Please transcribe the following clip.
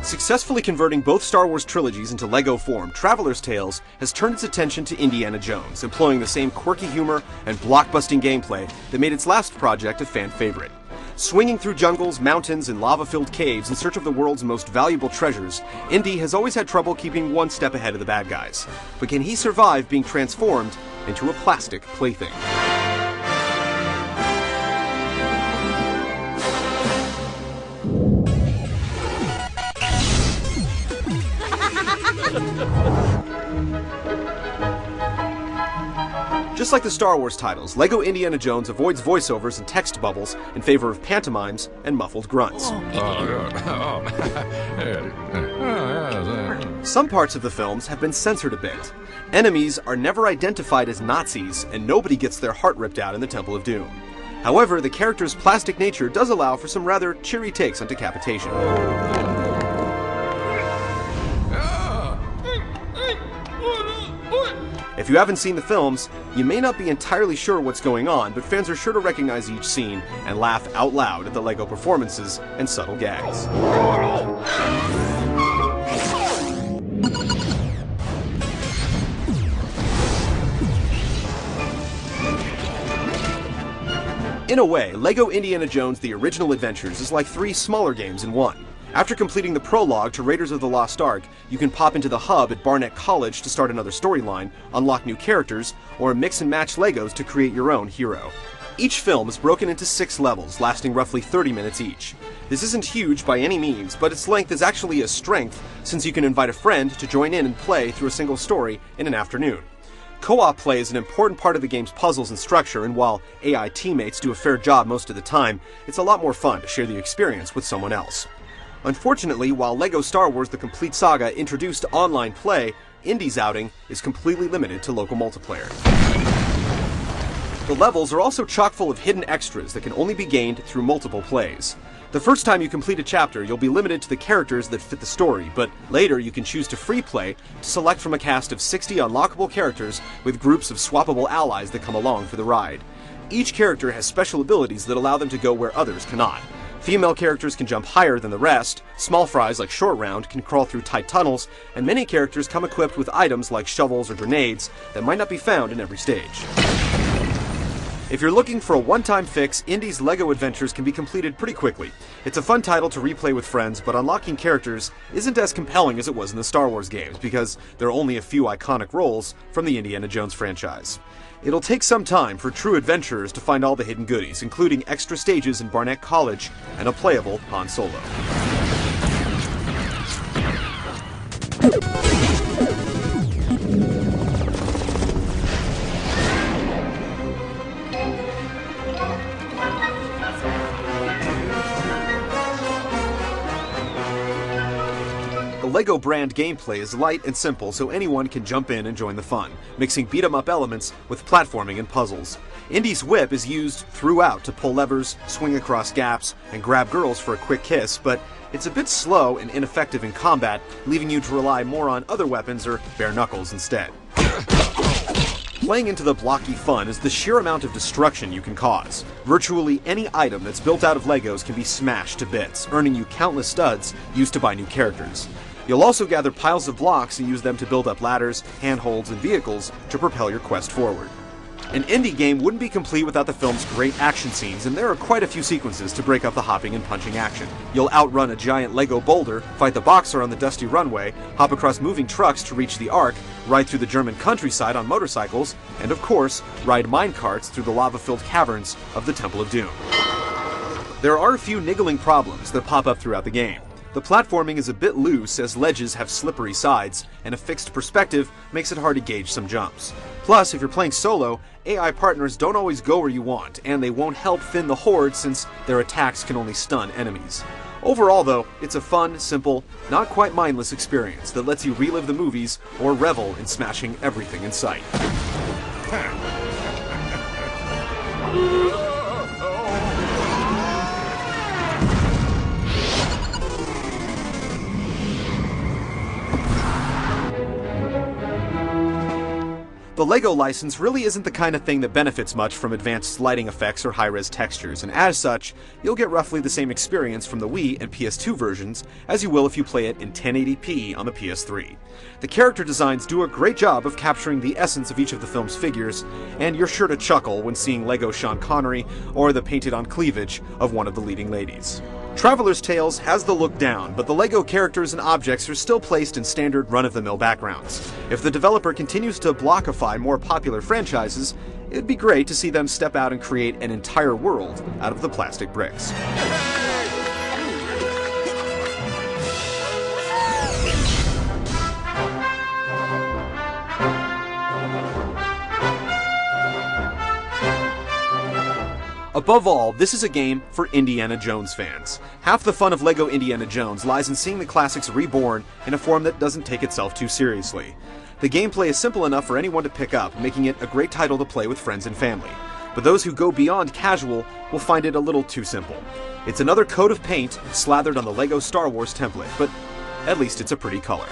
Successfully converting both Star Wars trilogies into LEGO form, Traveler's Tales has turned its attention to Indiana Jones, employing the same quirky humor and blockbusting gameplay that made its last project a fan favorite. Swinging through jungles, mountains, and lava-filled caves in search of the world's most valuable treasures, Indy has always had trouble keeping one step ahead of the bad guys. But can he survive being transformed into a plastic plaything? Just like the Star Wars titles, LEGO Indiana Jones avoids voiceovers and text bubbles in favor of pantomimes and muffled grunts. Some parts of the films have been censored a bit. Enemies are never identified as Nazis, and nobody gets their heart ripped out in the Temple of Doom. However, the character's plastic nature does allow for some rather cheery takes on decapitation. If you haven't seen the films, you may not be entirely sure what's going on, but fans are sure to recognize each scene and laugh out loud at the LEGO performances and subtle gags. In a way, LEGO Indiana Jones The Original Adventures is like 3 smaller games in one. After completing the prologue to Raiders of the Lost Ark, you can pop into the hub at Barnett College to start another storyline, unlock new characters, or mix and match Legos to create your own hero. Each film is broken into 6 levels, lasting roughly 30 minutes each. This isn't huge by any means, but its length is actually a strength, since you can invite a friend to join in and play through a single story in an afternoon. Co-op play is an important part of the game's puzzles and structure, and while AI teammates do a fair job most of the time, it's a lot more fun to share the experience with someone else. Unfortunately, while LEGO Star Wars The Complete Saga introduced online play, Indy's outing is completely limited to local multiplayer. The levels are also chock full of hidden extras that can only be gained through multiple plays. The first time you complete a chapter, you'll be limited to the characters that fit the story, but later you can choose to free play to select from a cast of 60 unlockable characters with groups of swappable allies that come along for the ride. Each character has special abilities that allow them to go where others cannot. Female characters can jump higher than the rest, small fries like Short Round can crawl through tight tunnels, and many characters come equipped with items like shovels or grenades that might not be found in every stage. If you're looking for a one-time fix, Indy's LEGO Adventures can be completed pretty quickly. It's a fun title to replay with friends, but unlocking characters isn't as compelling as it was in the Star Wars games, because there are only a few iconic roles from the Indiana Jones franchise. It'll take some time for true adventurers to find all the hidden goodies, including extra stages in Barnett College and a playable Han Solo. The LEGO brand gameplay is light and simple, so anyone can jump in and join the fun, mixing beat-em-up elements with platforming and puzzles. Indy's whip is used throughout to pull levers, swing across gaps, and grab girls for a quick kiss, but it's a bit slow and ineffective in combat, leaving you to rely more on other weapons or bare knuckles instead. Playing into the blocky fun is the sheer amount of destruction you can cause. Virtually any item that's built out of Legos can be smashed to bits, earning you countless studs used to buy new characters. You'll also gather piles of blocks and use them to build up ladders, handholds, and vehicles to propel your quest forward. An Indy game wouldn't be complete without the film's great action scenes, and there are quite a few sequences to break up the hopping and punching action. You'll outrun a giant Lego boulder, fight the boxer on the dusty runway, hop across moving trucks to reach the Ark, ride through the German countryside on motorcycles, and of course, ride minecarts through the lava-filled caverns of the Temple of Doom. There are a few niggling problems that pop up throughout the game. The platforming is a bit loose as ledges have slippery sides, and a fixed perspective makes it hard to gauge some jumps. Plus, if you're playing solo, AI partners don't always go where you want, and they won't help thin the horde since their attacks can only stun enemies. Overall though, it's a fun, simple, not quite mindless experience that lets you relive the movies or revel in smashing everything in sight. The LEGO license really isn't the kind of thing that benefits much from advanced lighting effects or high-res textures, and as such, you'll get roughly the same experience from the Wii and PS2 versions as you will if you play it in 1080p on the PS3. The character designs do a great job of capturing the essence of each of the film's figures, and you're sure to chuckle when seeing LEGO Sean Connery or the painted-on cleavage of one of the leading ladies. Traveler's Tales has the look down, but the LEGO characters and objects are still placed in standard run-of-the-mill backgrounds. If the developer continues to blockify more popular franchises, it'd be great to see them step out and create an entire world out of the plastic bricks. Above all, this is a game for Indiana Jones fans. Half the fun of LEGO Indiana Jones lies in seeing the classics reborn in a form that doesn't take itself too seriously. The gameplay is simple enough for anyone to pick up, making it a great title to play with friends and family. But those who go beyond casual will find it a little too simple. It's another coat of paint slathered on the LEGO Star Wars template, but at least it's a pretty color.